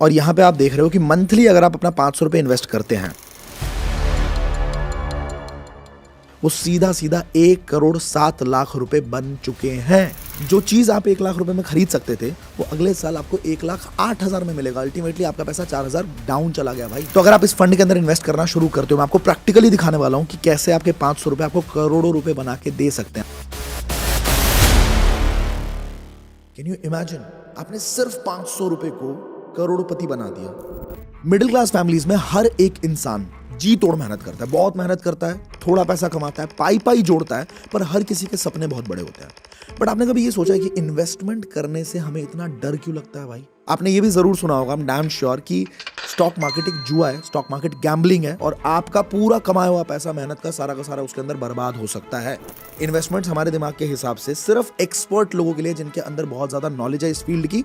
और यहाँ पे आप देख रहे हो कि मंथली अगर आप अपना 500 रुपये इन्वेस्ट करते हैं, वो सीधा सीधा 1,07,00,000 रुपए बन चुके हैं। जो चीज आप 1,00,000 रुपए में खरीद सकते थे, वो अगले साल आपको 1,08,000 में मिलेगा। अल्टीमेटली आपका पैसा 4,000 डाउन चला गया भाई। तो अगर आप इस फंड के अंदर इन्वेस्ट करना शुरू करते हो, मैं आपको प्रैक्टिकली दिखाने वाला हूं कि कैसे आपके 500 रुपए आपको करोड़ों रुपए बना के दे सकते हैं। कैन यू इमेजिन, आपने सिर्फ 500 रुपए को करोड़पति बना दिया। मिडिल क्लास फैमिलीज में हर एक इंसान जी तोड़ मेहनत करता है, बहुत मेहनत करता है, थोड़ा पैसा कमाता है, पाई पाई जोड़ता है, पर हर किसी के सपने बहुत बड़े होते हैं। बट आपने कभी ये सोचा है कि इन्वेस्टमेंट करने से हमें इतना डर क्यों लगता है भाई? आपने ये भी जरूर सुना होगा, आई एम डैम श्योर, कि स्टॉक मार्केट एक जुआ है, स्टॉक मार्केट गैम्बलिंग है और आपका पूरा कमाया हुआ पैसा, मेहनत का सारा उसके अंदर बर्बाद हो सकता है। इन्वेस्टमेंट्स हमारे दिमाग के हिसाब से सिर्फ एक्सपर्ट लोगों के लिए, जिनके अंदर बहुत ज्यादा नॉलेज है इस फील्ड की।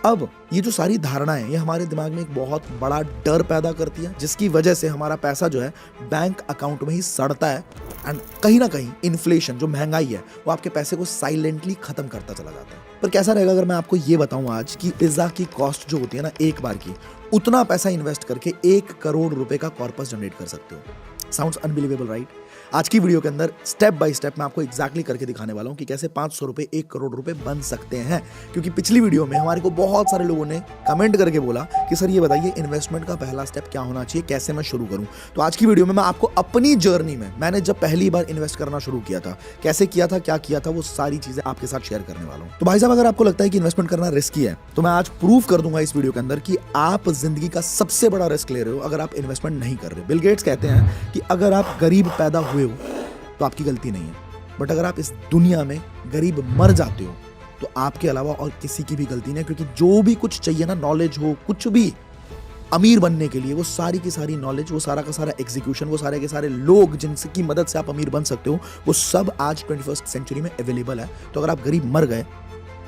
अब ये जो सारी धारणाएं हैं, ये हमारे दिमाग में एक बहुत बड़ा डर पैदा करती है, जिसकी वजह से हमारा पैसा जो है बैंक अकाउंट में ही सड़ता है। एंड कहीं ना कहीं इन्फ्लेशन, जो महंगाई है, वो आपके पैसे को साइलेंटली खत्म करता चला जाता है। पर कैसा रहेगा अगर मैं आपको ये बताऊं आज कि पिज्जा की कॉस्ट जो होती है ना एक बार की, उतना पैसा इन्वेस्ट करके 1 करोड़ रुपए का कॉर्पस जनरेट कर सकते हो। Sounds unbelievable right? आज की वीडियो के अंदर स्टेप बाय स्टेप मैं आपको एग्जैक्टली करके दिखाने वाला हूं कि कैसे 500 रुपए 1 करोड़ रुपए बन सकते हैं। क्योंकि पिछली वीडियो में हमारे को बहुत सारे लोगों ने कमेंट करके बोला कि सर ये बताइए इन्वेस्टमेंट का पहला स्टेप क्या होना चाहिए, कैसे मैं शुरू करूं। तो आज की वीडियो में मैं आपको अपनी जर्नी में, मैंने जब पहली बार इन्वेस्ट करना शुरू किया था, कैसे किया था, क्या किया था, वो सारी चीजें आपके साथ शेयर करने वाला हूं। तो भाई साहब, अगर आपको लगता है कि इन्वेस्टमेंट करना रिस्की है, तो मैं आज प्रूव कर दूंगा इस वीडियो के अंदर कि आप जिंदगी का सबसे बड़ा रिस्क ले रहे हो अगर आप इन्वेस्टमेंट नहीं कर रहे। बिल गेट्स कहते हैं कि अगर आप गरीब पैदा हुए हो तो आपकी गलती नहीं है, बट अगर आप इस दुनिया में गरीब मर जाते हो तो आपके अलावा और किसी की भी गलती नहीं। क्योंकि जो भी कुछ चाहिए ना, नॉलेज हो, कुछ भी अमीर बनने के लिए, वो सारी की सारी नॉलेज, वो सारा का सारा एग्जीक्यूशन, वो सारे के सारे लोग जिनकी मदद से आप अमीर बन सकते हो, वो सब आज 21st सेंचुरी में अवेलेबल है। तो अगर आप गरीब मर गए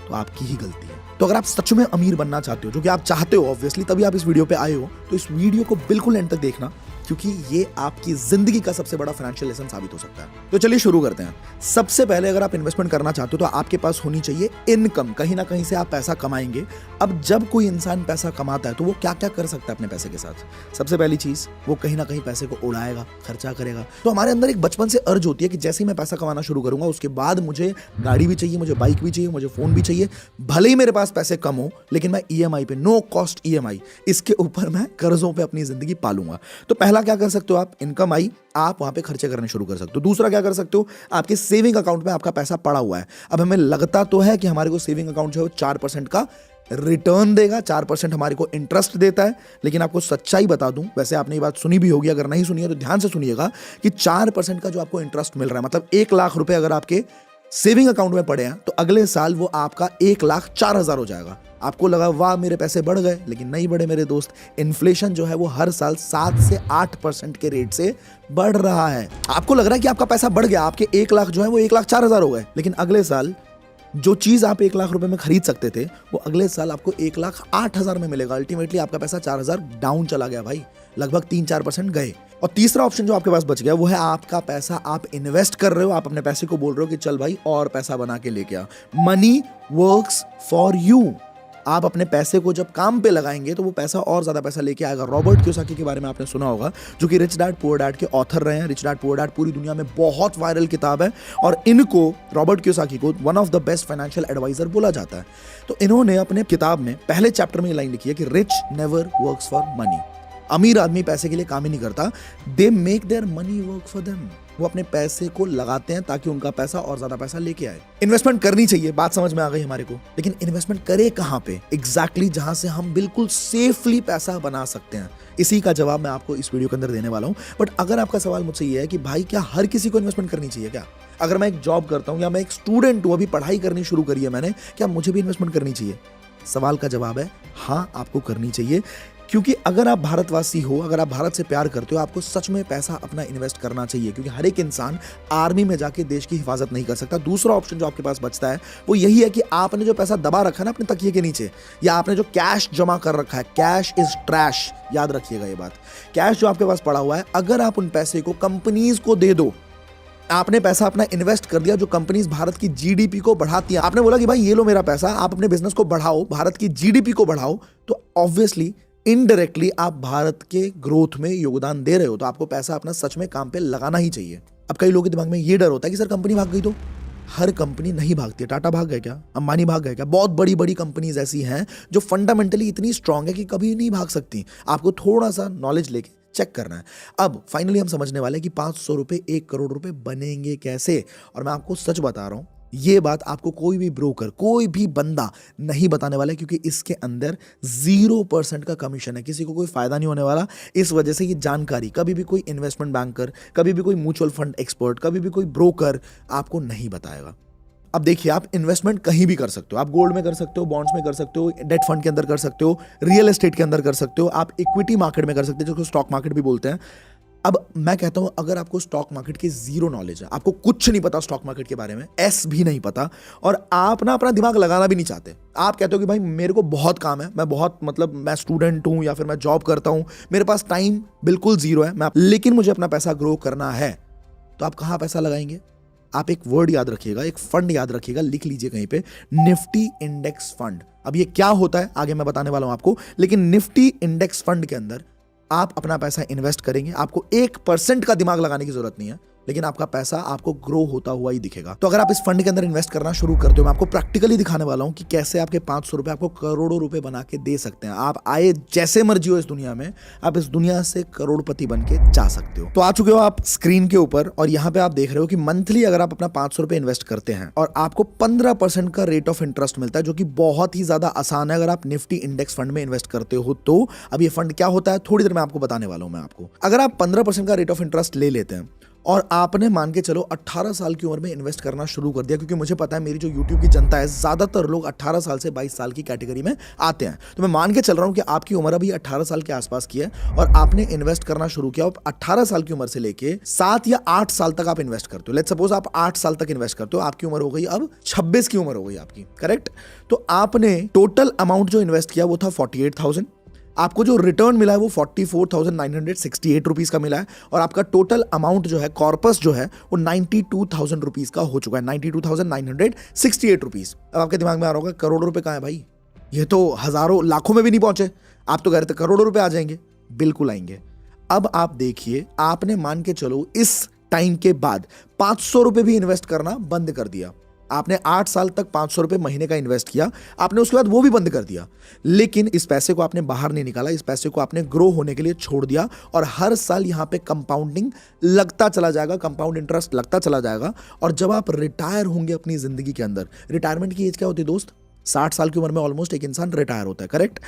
तो आपकी ही गलती है। तो अगर आप सच में अमीर बनना चाहते हो, जो कि आप चाहते हो ऑब्वियसली, तभी आप इस वीडियो पे आए हो, तो इस वीडियो को बिल्कुल एंड तक देखना, क्योंकि ये आपकी जिंदगी का सबसे बड़ा फाइनेंशियल लेसन साबित हो सकता है। तो चलिए शुरू करते हैं। सबसे पहले अगर आप इन्वेस्टमेंट करना चाहते हो तो आपके पास होनी चाहिए इनकम। कहीं ना कहीं से आप पैसा कमाएंगे। अब जब कोई इंसान पैसा कमाता है तो वो क्या क्या कर सकता है अपने पैसे के साथ? सबसे पहली चीज, वो कहीं ना कहीं पैसे को उड़ाएगा, खर्चा करेगा। तो हमारे अंदर एक बचपन से अर्ज होती है कि जैसे ही मैं पैसा कमाना शुरू करूंगा, उसके बाद मुझे गाड़ी भी चाहिए, मुझे बाइक भी चाहिए, मुझे फोन भी चाहिए। भले ही मेरे पास पैसे कम हो, लेकिन मैं ईएमआई पे, नो कॉस्ट ईएमआई, इसके ऊपर मैं कर्जों पे अपनी जिंदगी पालूंगा। तो पहला क्या कर सकते हो आप? इनकम आई, आप वहां पे खर्चे करने शुरू कर सकते हो। दूसरा क्या कर सकते हो? आपके सेविंग अकाउंट में आपका पैसा पड़ा हुआ है। अब हमें लगता तो है कि हमारे को सेविंग अकाउंट जो है 4% का रिटर्न देगा, 4% हमारे को इंटरेस्ट देता है, लेकिन आपको सच्चाई बता दूं, वैसे आपने ये बात सुनी भी होगी, अगर नहीं सुनी है तो ध्यान से सुनिएगा, कि 4% का जो आपको इंटरेस्ट मिल रहा है, मतलब 1,00,000 रुपए अगर आपके सेविंग अकाउंट में पड़े हैं, तो अगले साल वो आपका 1,04,000 हो जाएगा। आपको लगा वाह मेरे पैसे बढ़ गए, लेकिन नहीं बढ़े मेरे दोस्त। इन्फ्लेशन जो है वो हर साल 7 से 8% के रेट से बढ़ रहा है। आपको लग रहा है कि आपका पैसा बढ़ गया, आपके 1,00,000 जो है वो 1,04,000 हो गए, लेकिन अगले साल जो चीज आप 1,00,000 रुपए में खरीद सकते थे, वो अगले साल आपको 1,08,000 में मिलेगा। अल्टीमेटली आपका पैसा 4,000 डाउन चला गया भाई, लगभग 3-4% गए। और तीसरा ऑप्शन जो आपके पास बच गया, वो है आपका पैसा आप इन्वेस्ट कर रहे हो। आप अपने पैसे को बोल रहे हो कि चल भाई और पैसा बना के लेके आ। Money works for you. आप अपने पैसे को जब काम पे लगाएंगे तो वो पैसा और ज्यादा पैसा लेके आएगा। रॉबर्ट कियोसाकी के बारे में आपने सुना होगा, जो कि रिच डैड पुअर डैड के ऑथर रहे हैं। रिच डैड पुअर डैड पूरी दुनिया में बहुत वायरल किताब है और इनको, रॉबर्ट कियोसाकी को, one of the best financial advisor बोला जाता है। तो इन्होंने अपने किताब में पहले चैप्टर में ये लाइन लिखी है कि rich never works for money. अमीर आदमी पैसे के लिए काम ही नहीं करता, they make their money work for them. वो अपने पैसे को लगाते हैं ताकि उनका पैसा और ज्यादा पैसा लेके आए। इन्वेस्टमेंट करनी चाहिए, बात समझ में आ गई हमारे को, लेकिन इन्वेस्टमेंट करें कहां पे एग्जैक्टली, जहां से हम बिल्कुल सेफली पैसा बना सकते हैं? इसी का जवाब मैं आपको इस वीडियो के अंदर देने वाला हूं। बट अगर आपका सवाल मुझसे ये है कि भाई क्या हर किसी को इन्वेस्टमेंट करनी चाहिए क्या? अगर मैं एक जॉब करता हूं या मैं एक स्टूडेंट हूं, अभी पढ़ाई करनी शुरू करी है मैंने, क्या मुझे भी इन्वेस्टमेंट करनी चाहिए? सवाल का जवाब है हाँ, आपको करनी चाहिए। क्योंकि अगर आप भारतवासी हो, अगर आप भारत से प्यार करते हो, आपको सच में पैसा अपना इन्वेस्ट करना चाहिए। क्योंकि हर एक इंसान आर्मी में जाके देश की हिफाजत नहीं कर सकता। दूसरा ऑप्शन जो आपके पास बचता है वो यही है कि आपने जो पैसा दबा रखा है ना अपने तकिए के नीचे, या आपने जो कैश जमा कर रखा है, कैश इज ट्रैश, याद रखिएगा ये बात। कैश जो आपके पास पड़ा हुआ है, अगर आप उन पैसे को कंपनीज को दे दो, आपने पैसा अपना इन्वेस्ट कर दिया, जो कंपनीज भारत की जीडीपी को बढ़ाती हैं, आपने बोला कि भाई ये लो मेरा पैसा, आप अपने बिजनेस को बढ़ाओ, भारत की जीडीपी को बढ़ाओ, तो ऑब्वियसली इनडायरेक्टली आप भारत के ग्रोथ में योगदान दे रहे हो, तो आपको पैसा अपना सच में काम पे लगाना ही चाहिए। अब कई लोगों के दिमाग में ये डर होता है कि सर कंपनी भाग गई तो। हर कंपनी नहीं भागती है। टाटा भाग गए क्या? अंबानी भाग गए क्या? बहुत बड़ी बड़ी कंपनीज ऐसी हैं जो फंडामेंटली इतनी स्ट्रांग है कि कभी नहीं भाग सकती। आपको थोड़ा सा नॉलेज लेके चेक करना है। अब फाइनली हम समझने वाले हैं कि 500 रुपए 1 करोड़ रुपए बनेंगे कैसे। और मैं आपको सच बता रहा हूं, ये बात आपको कोई भी ब्रोकर, कोई भी बंदा नहीं बताने वाला है, क्योंकि इसके अंदर 0% का कमीशन है। किसी को कोई फायदा नहीं होने वाला। इस वजह से ये जानकारी कभी भी कोई इन्वेस्टमेंट बैंकर, कभी भी कोई म्यूचुअल फंड एक्सपर्ट, कभी भी कोई ब्रोकर आपको नहीं बताएगा। अब देखिए, आप इन्वेस्टमेंट कहीं भी कर सकते हो। आप गोल्ड में कर सकते हो, बॉन्ड्स में कर सकते हो, डेट फंड के अंदर कर सकते हो, रियल एस्टेट के अंदर कर सकते हो, आप इक्विटी मार्केट में कर सकते हो, जिसको स्टॉक मार्केट भी बोलते हैं। अब मैं कहता हूं, अगर आपको स्टॉक मार्केट की जीरो नॉलेज है, आपको कुछ नहीं पता स्टॉक मार्केट के बारे में, एस भी नहीं पता, और आप ना अपना दिमाग लगाना भी नहीं चाहते, आप कहते हो कि भाई मेरे को बहुत काम है, मैं स्टूडेंट हूं या फिर मैं जॉब करता हूं, मेरे पास टाइम बिल्कुल जीरो है, लेकिन मुझे अपना पैसा ग्रो करना है, तो आप कहां पैसा लगाएंगे? आप एक वर्ड याद रखिएगा, एक फंड याद रखिएगा, लिख लीजिए कहीं पे, निफ्टी इंडेक्स फंड। अब ये क्या होता है आगे मैं बताने वाला हूं आपको, लेकिन निफ्टी इंडेक्स फंड के अंदर आप अपना पैसा इन्वेस्ट करेंगे। आपको 1% का दिमाग लगाने की जरूरत नहीं है, लेकिन आपका पैसा आपको ग्रो होता हुआ ही दिखेगा। तो अगर आप इस फंड के अंदर इन्वेस्ट करना शुरू करते हो, मैं आपको प्रैक्टिकली दिखाने वाला हूं कि कैसे आपके 500 रुपए आपको करोड़ों रुपए बना के दे सकते हैं। आप आए जैसे मर्जी हो इस दुनिया में, आप इस दुनिया से करोड़पति बन के जा सकते हो। तो आ चुके हो आप स्क्रीन के ऊपर, और यहां पे आप देख रहे हो कि मंथली अगर आप अपना 500 रुपए इन्वेस्ट करते हैं और आपको 15% का रेट ऑफ इंटरेस्ट मिलता है, जो कि बहुत ही ज्यादा आसान है अगर आप निफ्टी इंडेक्स फंड में इन्वेस्ट करते हो तो। अब ये फंड क्या होता है थोड़ी देर में आपको बताने वाला हूं मैं आपको। अगर आप 15% का रेट ऑफ इंटरेस्ट ले लेते हैं और आपने मान के चलो 18 साल की उम्र में इन्वेस्ट करना शुरू कर दिया, क्योंकि मुझे पता है मेरी जो YouTube की जनता है, ज्यादातर लोग 18 साल से 22 साल की कैटेगरी में आते हैं, तो मैं मान के चल रहा हूं कि आपकी उम्र अभी 18 साल के आसपास की है और आपने इन्वेस्ट करना शुरू किया। आप 18 साल की उम्र से लेके 7 या 8 साल तक आप इन्वेस्ट करते हो। लेट्स सपोज आप 8 साल तक इन्वेस्ट करते हो, आपकी उम्र हो गई अब 26 की उम्र हो गई आपकी, करेक्ट? तो आपने टोटल अमाउंट जो इन्वेस्ट किया वो था 48,000। आपको जो रिटर्न मिला है वो 44,968 रुपीज का मिला है, और आपका टोटल अमाउंट जो है, कॉर्पस जो है, वो 92,000 रुपीज का हो चुका है, 92,968 रुपीज। अब आपके दिमाग में आ रहा होगा करोड़ों रुपए कहां है भाई, ये तो हजारों लाखों में भी नहीं पहुंचे, आप तो कह रहे थे करोड़ों रुपए आ जाएंगे। बिल्कुल आएंगे। अब आप देखिए, आपने मान के चलो इस टाइम के बाद 500 रुपए भी इन्वेस्ट करना बंद कर दिया। आपने 8 साल तक 500 रुपए महीने का इन्वेस्ट किया, आपने उसके बाद वो भी बंद कर दिया, लेकिन इस पैसे को आपने बाहर नहीं निकाला, इस पैसे को आपने ग्रो होने के लिए छोड़ दिया, और हर साल यहां पे कंपाउंडिंग लगता चला जाएगा, कंपाउंड इंटरेस्ट लगता चला जाएगा। और जब आप रिटायर होंगे अपनी जिंदगी के अंदर, रिटायरमेंट की एज क्या होती है दोस्त? 60 साल की उम्र में ऑलमोस्ट एक इंसान रिटायर होता है, करेक्ट?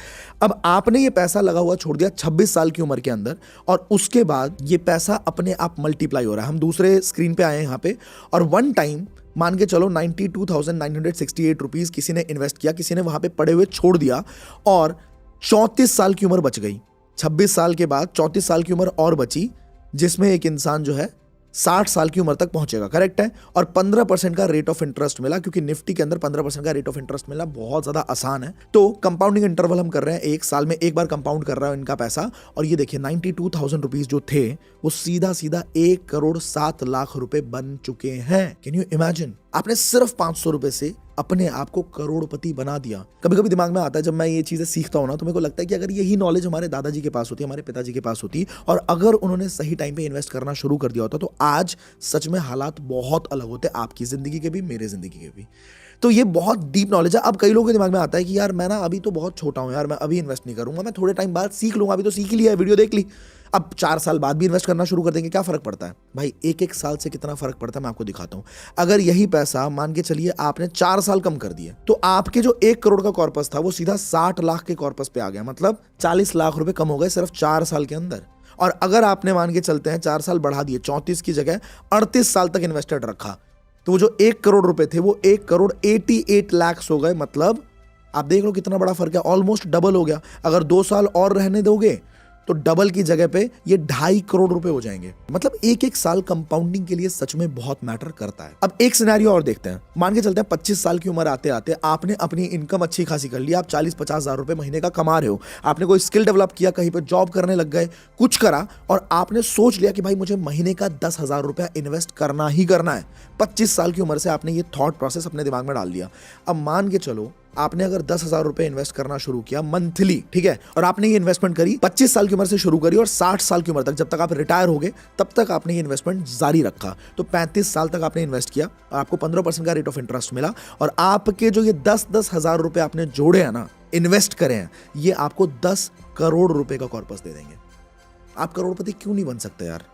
अब आपने ये पैसा लगा हुआ छोड़ दिया 26 साल की उम्र के अंदर, और उसके बाद ये पैसा अपने आप मल्टीप्लाई हो रहा है। हम दूसरे स्क्रीन पे आए हैं यहाँ पे, और वन टाइम मान के चलो 92,968 रुपीज किसी ने इन्वेस्ट किया, किसी ने वहां पे पड़े हुए छोड़ दिया, और 34 साल की उम्र बच गई। 26 साल के बाद 34 साल की उम्र और बची, जिसमें एक इंसान जो है 60 साल की उम्र तक पहुंचेगा, करेक्ट है? और 15% का रेट ऑफ इंटरेस्ट मिला, क्योंकि निफ्टी के अंदर 15% का रेट ऑफ इंटरेस्ट मिला बहुत ज्यादा आसान है। तो कंपाउंडिंग इंटरवल हम कर रहे हैं, एक साल में एक बार कंपाउंड कर रहा है इनका पैसा, और ये देखिए 92,000 रुपीज जो थे वो सीधा सीधा 1,07,00,000 रुपए बन चुके हैं। Can you imagine? आपने सिर्फ 500 रुपए से अपने आप को करोड़पति बना दिया। कभी कभी दिमाग में आता है, जब मैं ये चीजें सीखता हूं ना, तो मेरे को लगता है कि अगर यही नॉलेज हमारे दादाजी के पास होती, हमारे पिताजी के पास होती, और अगर उन्होंने सही टाइम पे इन्वेस्ट करना शुरू कर दिया होता, तो आज सच में हालात बहुत अलग होते, आपकी जिंदगी के भी, मेरे जिंदगी के भी। तो ये बहुत डीप नॉलेज है। अब कई लोगों के दिमाग में आता है कि यार मैं ना अभी तो बहुत छोटा हूं यार, मैं अभी इन्वेस्ट नहीं करूंगा, मैं थोड़े टाइम बाद सीख लूंगा, अभी तो सीख ही लिया है, वीडियो देख ली, अब 4 साल बाद भी इन्वेस्ट करना शुरू कर देंगे, क्या फर्क पड़ता है भाई? एक साल से कितना फर्क पड़ता है मैं आपको दिखाता हूं। अगर यही पैसा मान के चलिए आपने 4 साल कम कर दिए, तो आपके जो 1 करोड़ का कॉर्पस था वो सीधा 60 लाख के कॉर्पस पे आ गया, मतलब 40 लाख रुपए कम हो गए सिर्फ 4 साल के अंदर। और अगर आपने मान के चलते हैं 4 साल बढ़ा दिए, 34 की जगह 38 साल तक इन्वेस्टेड रखा, तो वो जो 1 करोड़ रुपए थे वो 1,88 लाख हो गए। मतलब आप देख लो कितना बड़ा फर्क है, ऑलमोस्ट डबल हो गया। अगर 2 साल और रहने दोगे तो डबल की जगह पे ये 2.5 करोड़ रुपए हो जाएंगे। मतलब एक साल कंपाउंडिंग के लिए सच में बहुत मैटर करता है। अब एक सिनेरियो और देखते हैं, मान के चलते हैं 25 साल की उम्र आते आते आपने अपनी इनकम अच्छी खासी कर ली, आप 40-50 हजार रुपए महीने का कमा रहे हो, आपने कोई स्किल डेवलप किया, कहीं पे जॉब करने लग गए, कुछ करा, और आपने सोच लिया कि भाई मुझे महीने का 10,000 रुपया इन्वेस्ट करना ही करना है। 25 साल की उम्र से आपने ये थॉट प्रोसेस अपने दिमाग में डाल दिया। अब मान के चलो आपने अगर 10,000 रुपए इन्वेस्ट करना शुरू किया मंथली, ठीक है, और आपने ये इन्वेस्टमेंट करी 25 साल की उम्र से शुरू करी और 60 साल की उम्र तक, जब तक आप रिटायर हो गए तब तक आपने ये इन्वेस्टमेंट जारी रखा, तो 35 साल तक आपने इन्वेस्ट किया और आपको 15% का रेट ऑफ इंटरेस्ट मिला, और आपके जो ये 10-10 हजार रुपए आपने जोड़े हैं ना, इन्वेस्ट करे हैं, ये आपको 10 करोड़ रुपए का कॉर्पस दे देंगे। आप करोड़पति क्यों नहीं बन सकते यार?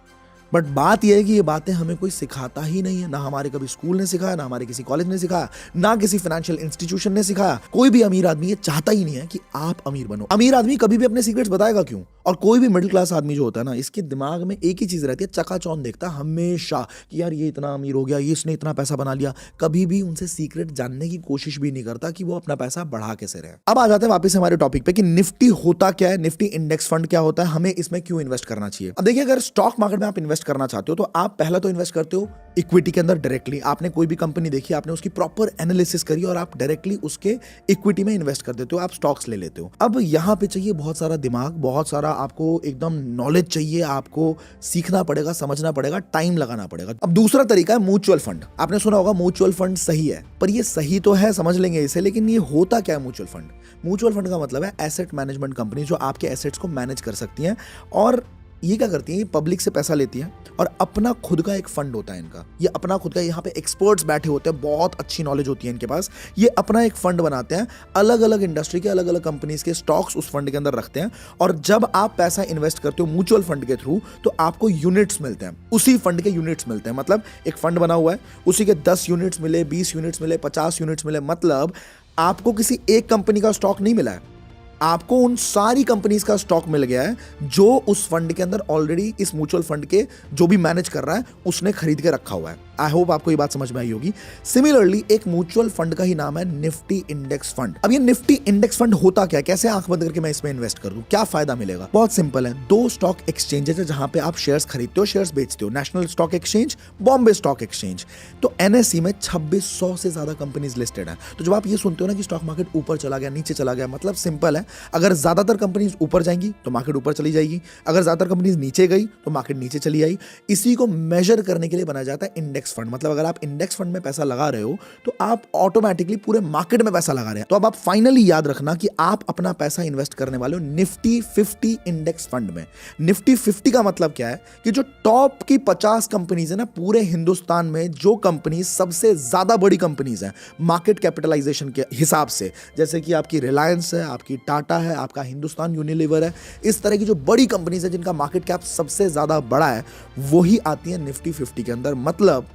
बट बात यह है कि ये बातें हमें कोई सिखाता ही नहीं है, ना हमारे कभी स्कूल ने सिखाया, ना हमारे किसी कॉलेज ने सिखाया, ना किसी फाइनेंशियल इंस्टीट्यूशन ने सिखाया। कोई भी अमीर आदमी ये चाहता ही नहीं है कि आप अमीर बनो। अमीर आदमी कभी भी अपने सीक्रेट्स बताएगा क्यों? और कोई भी मिडिल क्लास आदमी जो होता है ना, इसके दिमाग में एक ही चीज रहती है, चकाचौंध देखता है हमेशा कि यार ये इतना अमीर हो गया, ये इसने इतना पैसा बना लिया। कभी भी उनसे सीक्रेट जानने की कोशिश भी नहीं करता कि वो अपना पैसा बढ़ा कैसे रहे। अब आ जाते हैं वापस हमारे टॉपिक पे कि निफ्टी होता क्या है, निफ्टी इंडेक्स फंड क्या होता है, हमें इसमें क्यों इन्वेस्ट करना चाहिए। अब देखिए, अगर स्टॉक मार्केट में आप इन्वेस्ट करना चाहते हो तो आप पहला तो इन्वेस्ट करते हो इक्विटी के अंदर डायरेक्टली। आपने कोई भी कंपनी देखी, आपने उसकी प्रॉपर एनालिसिस करी और आप डायरेक्टली उसके इक्विटी में इन्वेस्ट कर देते हो, आप स्टॉक्स ले लेते हो। अब यहां पे चाहिए बहुत सारा दिमाग, बहुत सारा आपको एकदम नॉलेज चाहिए, आपको सीखना पड़ेगा, समझना पड़ेगा, टाइम लगाना पड़ेगा। अब दूसरा तरीका है म्यूचुअल फंड। आपने सुना होगा म्यूचुअल फंड सही है, पर ये सही तो है, समझ लेंगे इसे, लेकिन ये होता क्या है म्यूचुअल फंड? म्यूचुअल फंड का मतलब है एसेट मैनेजमेंट कंपनी जो आपके एसेट्स को मैनेज कर सकती हैं, और ये क्या करती है, पब्लिक से पैसा लेती है और अपना खुद का एक फंड होता है इनका। ये अपना खुद का, यहाँ पे एक्सपर्ट्स बैठे होते हैं, बहुत अच्छी नॉलेज होती है इनके पास। ये अपना एक फंड बनाते हैं, अलग अलग इंडस्ट्री के अलग अलग कंपनीज के स्टॉक्स उस फंड के अंदर रखते हैं, और जब आप पैसा इन्वेस्ट करते हो म्यूचुअल फंड के थ्रू तो आपको यूनिट्स मिलते हैं, उसी फंड के यूनिट्स मिलते हैं। मतलब एक फंड बना हुआ है, उसी के 10 यूनिट्स मिले, 20 यूनिट्स मिले, 50 यूनिट्स मिले, मतलब आपको किसी एक कंपनी का स्टॉक नहीं मिला है, आपको उन सारी कंपनीज का स्टॉक मिल गया है जो उस फंड के अंदर ऑलरेडी इस म्यूचुअल फंड के जो भी मैनेज कर रहा है उसने खरीद के रखा हुआ है। आई होप आपको ये बात समझ में आई होगी। सिमिलरली एक म्यूचुअल फंड का ही नाम है निफ्टी इंडेक्स फंड। अब ये निफ्टी इंडेक्स फंड होता क्या है, कैसे आंख बंद करके मैं इसमें इन्वेस्ट कर दूं, क्या फायदा मिलेगा? बहुत सिंपल है, 2 स्टॉक एक्सचेंजेस है जहां पे आप शेयर्स खरीदते हो, शेयर्स बेचते हो। National stock exchange, Bombay stock exchange. तो एनएसई में 2600 से ज्यादा कंपनीज लिस्टेड है। तो जब आप ये सुनते हो ना कि स्टॉक मार्केट ऊपर चला गया, नीचे चला गया, मतलब सिंपल है, अगर ज्यादातर कंपनीज ऊपर जाएंगी तो मार्केट ऊपर चली जाएगी, अगर ज्यादातर कंपनीज नीचे गई तो मार्केट नीचे चली आई। इसी को मेजर करने के लिए बनाया जाता है इंडेक्स फंड। मतलब अगर आप इंडेक्स फंड में पैसा लगा रहे हो तो आप ऑटोमेटिकली पूरे मार्केट में पैसा लगा रहे हैं। तो अब आप फाइनली याद रखना कि आप अपना पैसा इन्वेस्ट करने वाले हो निफ्टी 50 इंडेक्स फंड में। निफ्टी 50 का मतलब क्या है कि जो टॉप की 50 कंपनीज है ना पूरे हिंदुस्तान में, जो कंपनीज सबसे ज्यादा बड़ी कंपनीज हैं मार्केट कैपिटलाइजेशन के हिसाब से, जैसे कि आपकी रिलायंस है, आपकी टाटा है, आपका हिंदुस्तान यूनिलीवर है, इस तरह की जो बड़ी कंपनीज है जिनका मार्केट कैप सबसे ज्यादा बड़ा है, वही आती है निफ्टी 50 के अंदर। मतलब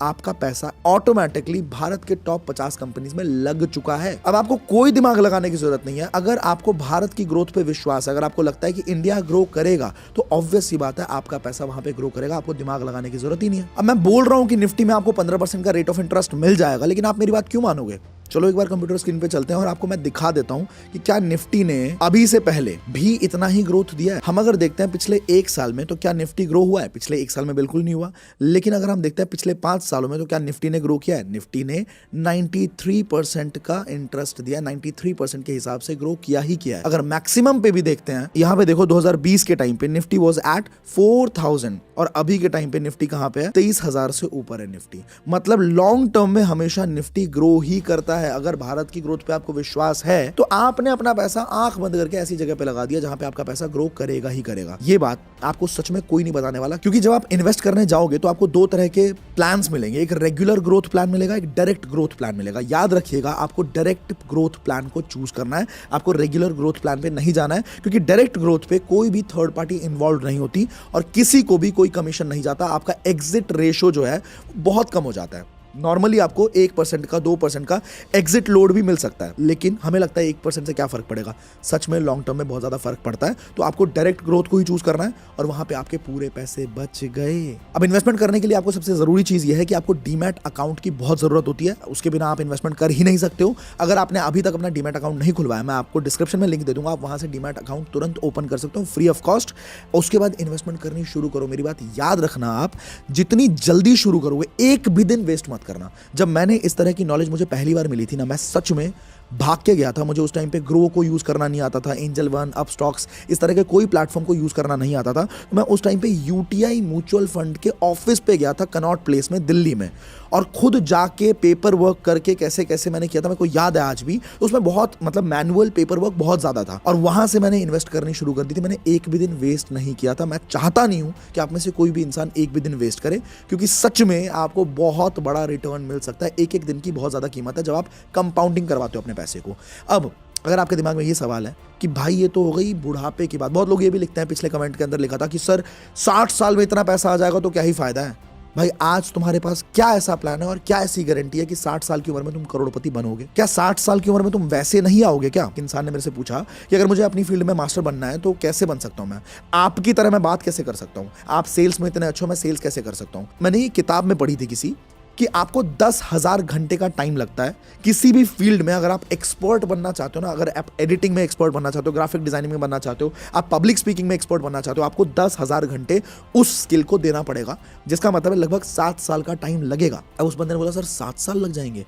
आपका पैसा ऑटोमेटिकली भारत के टॉप 50 कंपनीज में लग चुका है। अब आपको कोई दिमाग लगाने की जरूरत नहीं है। अगर आपको भारत की ग्रोथ पे विश्वास है, अगर आपको लगता है कि इंडिया ग्रो करेगा, तो ऑब्वियस सी बात है आपका पैसा वहां पे ग्रो करेगा, आपको दिमाग लगाने की जरूरत ही नहीं है। अब मैं बोल रहा हूं कि निफ्टी में आपको 15% का रेट ऑफ इंटरेस्ट मिल जाएगा, लेकिन आप मेरी बात क्यों मानोगे? चलो एक बार कंप्यूटर स्क्रीन पे चलते हैं और आपको मैं दिखा देता हूं कि क्या निफ्टी ने अभी से पहले भी इतना ही ग्रोथ दिया है। हम अगर देखते हैं पिछले 1 साल में तो क्या निफ्टी ग्रो हुआ है? पिछले 1 साल में बिल्कुल नहीं हुआ। लेकिन अगर हम देखते हैं पिछले 5 सालों में तो क्या निफ्टी ने ग्रो किया है? निफ्टी ने 93% का इंटरेस्ट दिया, 93% के हिसाब से ग्रो किया ही किया है। अगर मैक्सिमम पे भी देखते हैं, यहां पे देखो 2020 के टाइम पे निफ्टी वाज एट 4000 और अभी के टाइम पे निफ्टी कहां पे है? 23,000 से ऊपर है निफ्टी। मतलब लॉन्ग टर्म में हमेशा निफ्टी ग्रो ही करता है। अगर भारत की ग्रोथ पे आपको विश्वास है तो आपने अपना पैसा आंख बंद करके ऐसी जगह पे लगा दिया जहां पे आपका पैसा ग्रो करेगा ही करेगा। ये बात आपको सच में कोई नहीं बताने वाला, क्योंकि जब आप इन्वेस्ट करने जाओगे तो आपको 2 तरह के प्लान्स मिलेंगे, एक रेगुलर ग्रोथ प्लान मिलेगा, एक डायरेक्ट ग्रोथ प्लान मिलेगा। याद रखिएगा, आपको डायरेक्ट ग्रोथ प्लान को चूज करना है, आपको रेगुलर ग्रोथ प्लान पे नहीं जाना है, क्योंकि डायरेक्ट ग्रोथ पे कोई भी थर्ड पार्टी इन्वॉल्व नहीं होती और किसी को भी कोई कमीशन नहीं जाता। आपका एग्जिट रेशो जो है बहुत कम हो जाता है। नॉर्मली आपको 1% का 2% का एग्जिट लोड भी मिल सकता है, लेकिन हमें लगता है 1% से क्या फर्क पड़ेगा। सच में लॉन्ग टर्म में बहुत ज्यादा फर्क पड़ता है। तो आपको डायरेक्ट ग्रोथ को ही चूज करना है और वहां पे आपके पूरे पैसे बच गए। अब इन्वेस्टमेंट करने के लिए आपको सबसे जरूरी चीज यह है कि आपको डीमैट अकाउंट की बहुत जरूरत होती है। उसके बिना आप इन्वेस्टमेंट कर ही नहीं सकते हो। अगर आपने अभी तक अपना डीमैट अकाउंट नहीं खुलवाया, मैं आपको डिस्क्रिप्शन में लिंक दे दूंगा, आप वहां से डीमैट अकाउंट तुरंत ओपन कर सकते हो फ्री ऑफ कॉस्ट। उसके बाद इन्वेस्टमेंट करनी शुरू करो। मेरी बात याद रखना, आप जितनी जल्दी शुरू करोगे, एक भी दिन वेस्ट मत करना। जब मैंने इस तरह की नॉलेज मुझे पहली बार मिली थी ना, मैं सच में भाग के गया था। मुझे उस टाइम पे ग्रो को यूज़ करना नहीं आता था, एंजल वन, अपस्टॉक्स, इस तरह के कोई प्लेटफॉर्म को यूज़ करना नहीं आता था। तो मैं उस टाइम पे यूटीआई म्यूचुअल फंड के ऑफिस पे गया था कनॉट प्लेस में दिल्ली में, और खुद जाके पेपर वर्क करके कैसे कैसे मैंने किया था मेरे को याद है आज भी। उसमें बहुत मतलब मैनुअल पेपर वर्क बहुत ज़्यादा था, और वहाँ से मैंने इन्वेस्ट करनी शुरू कर दी थी। मैंने एक भी दिन वेस्ट नहीं किया था। मैं चाहता नहीं हूँ कि आप में से कोई भी इंसान एक भी दिन वेस्ट करे, क्योंकि सच में आपको बहुत बड़ा रिटर्न मिल सकता है। एक एक दिन की बहुत ज़्यादा कीमत है जब आप कंपाउंडिंग करवाते हो अपने पैसे को। अब अगर आपके दिमाग में ये सवाल है कि भाई ये तो हो गई बुढ़ापे की बात, बहुत लोग ये भी लिखते हैं, पिछले कमेंट के अंदर लिखा था कि सर 60 साल में इतना पैसा आ जाएगा तो क्या ही फायदा है। भाई आज तुम्हारे पास क्या ऐसा प्लान है और क्या ऐसी गारंटी है कि 60 साल की उम्र में तुम करोड़पति बनोगे? क्या 60 साल की उम्र में तुम वैसे नहीं आओगे क्या? इंसान ने मेरे से पूछा कि अगर मुझे अपनी फील्ड में मास्टर बनना है तो कैसे बन सकता हूं मैं, आपकी तरह मैं बात कैसे कर सकता हूं, आप सेल्स में इतने अच्छे हो, मैं सेल्स कैसे कर सकता हूं? मैंने ये किताब में पढ़ी थी किसी कि आपको 10,000 घंटे का टाइम लगता है किसी भी फील्ड में। अगर आप एक्सपर्ट बनना चाहते हो ना, अगर आप एडिटिंग में एक्सपर्ट बनना चाहते हो, ग्राफिक डिजाइनिंग में बनना चाहते हो, आप पब्लिक स्पीकिंग में एक्सपर्ट बनना चाहते हो, आपको 10,000 घंटे उस स्किल को देना पड़ेगा, जिसका मतलब है लगभग 7 साल का टाइम लगेगा। अब उस बंदे ने बोला सर 7 साल लग जाएंगे?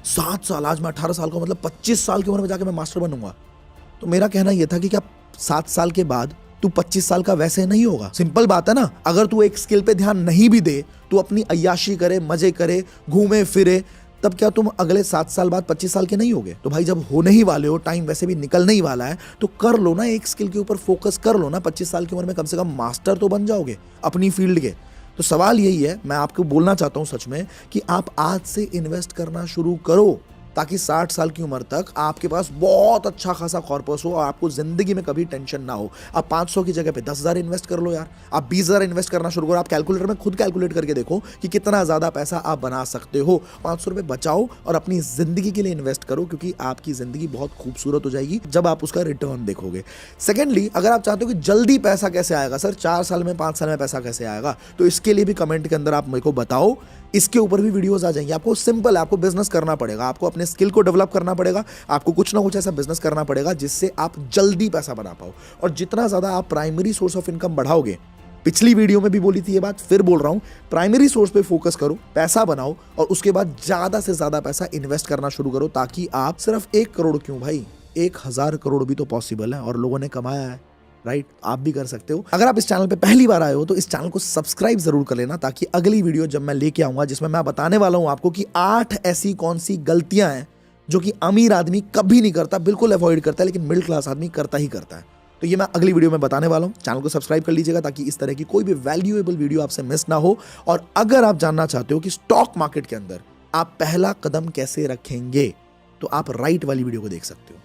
7 साल, आज मैं 18 साल का, मतलब 25 साल की उम्र में जाकर मैं मास्टर बनूंगा। तो मेरा कहना यह था कि क्या 7 साल के बाद तू 25 साल का वैसे नहीं होगा? सिंपल बात है ना। अगर तू एक स्किल पे ध्यान नहीं भी दे, तू अपनी अय्याशी करे, मजे करे, घूमे फिरे, तब क्या तुम अगले 7 साल बाद 25 साल के नहीं होगे? तो भाई जब होने ही वाले हो, टाइम वैसे भी निकलने ही वाला है, तो कर लो ना, एक स्किल के ऊपर फोकस कर लो ना। 25 साल की उम्र में कम से कम मास्टर तो बन जाओगे अपनी फील्ड के। तो सवाल यही है, मैं आपको बोलना चाहता हूं सच में, कि आप आज से इन्वेस्ट करना शुरू करो, ताकि 60 साल की उम्र तक आपके पास बहुत अच्छा खासा कॉर्पस हो और आपको जिंदगी में कभी टेंशन ना हो। आप 500 की जगह पे 10,000 इन्वेस्ट कर लो यार, आप 20,000 इन्वेस्ट करना शुरू करो। आप कैलकुलेटर में खुद कैलकुलेट करके देखो कि कितना ज्यादा पैसा आप बना सकते हो। 500 रुपए बचाओ और अपनी जिंदगी के लिए इन्वेस्ट करो, क्योंकि आपकी जिंदगी बहुत खूबसूरत हो जाएगी जब आप उसका रिटर्न देखोगे। सेकेंडली, अगर आप चाहते हो कि जल्दी पैसा कैसे आएगा सर, 4 साल में 5 साल में पैसा कैसे आएगा, तो इसके लिए भी कमेंट के अंदर आप मेरे को बताओ। इसके ऊपर भी वीडियोस आ जाएंगे। आपको सिंपल है, आपको बिजनेस करना पड़ेगा, आपको अपने स्किल को डेवलप करना पड़ेगा, आपको कुछ ना कुछ ऐसा बिजनेस करना पड़ेगा जिससे आप जल्दी पैसा बना पाओ। और जितना ज्यादा आप प्राइमरी सोर्स ऑफ इनकम बढ़ाओगे, पिछली वीडियो में भी बोली थी ये बात, फिर बोल रहा हूं, प्राइमरी सोर्स पे फोकस करो, पैसा बनाओ और उसके बाद ज्यादा से ज्यादा पैसा इन्वेस्ट करना शुरू करो, ताकि आप सिर्फ 1 करोड़ क्यों भाई, 1,000 करोड़ भी तो पॉसिबल है और लोगों ने कमाया है, राइट? आप भी कर सकते हो। अगर आप इस चैनल पे पहली बार आए हो तो इस चैनल को सब्सक्राइब जरूर कर लेना, ताकि अगली वीडियो जब मैं लेके आऊंगा, जिसमें मैं बताने वाला हूं आपको कि 8 ऐसी कौन सी गलतियां हैं जो कि अमीर आदमी कभी नहीं करता, बिल्कुल अवॉइड करता है, लेकिन मिडिल क्लास आदमी करता ही करता है। तो ये मैं अगली वीडियो में बताने वाला हूं। चैनल को सब्सक्राइब कर लीजिएगा ताकि इस तरह की कोई भी वैल्यूएबल वीडियो आपसे मिस ना हो। और अगर आप जानना चाहते हो कि स्टॉक मार्केट के अंदर आप पहला कदम कैसे रखेंगे, तो आप राइट वाली वीडियो को देख सकते हो।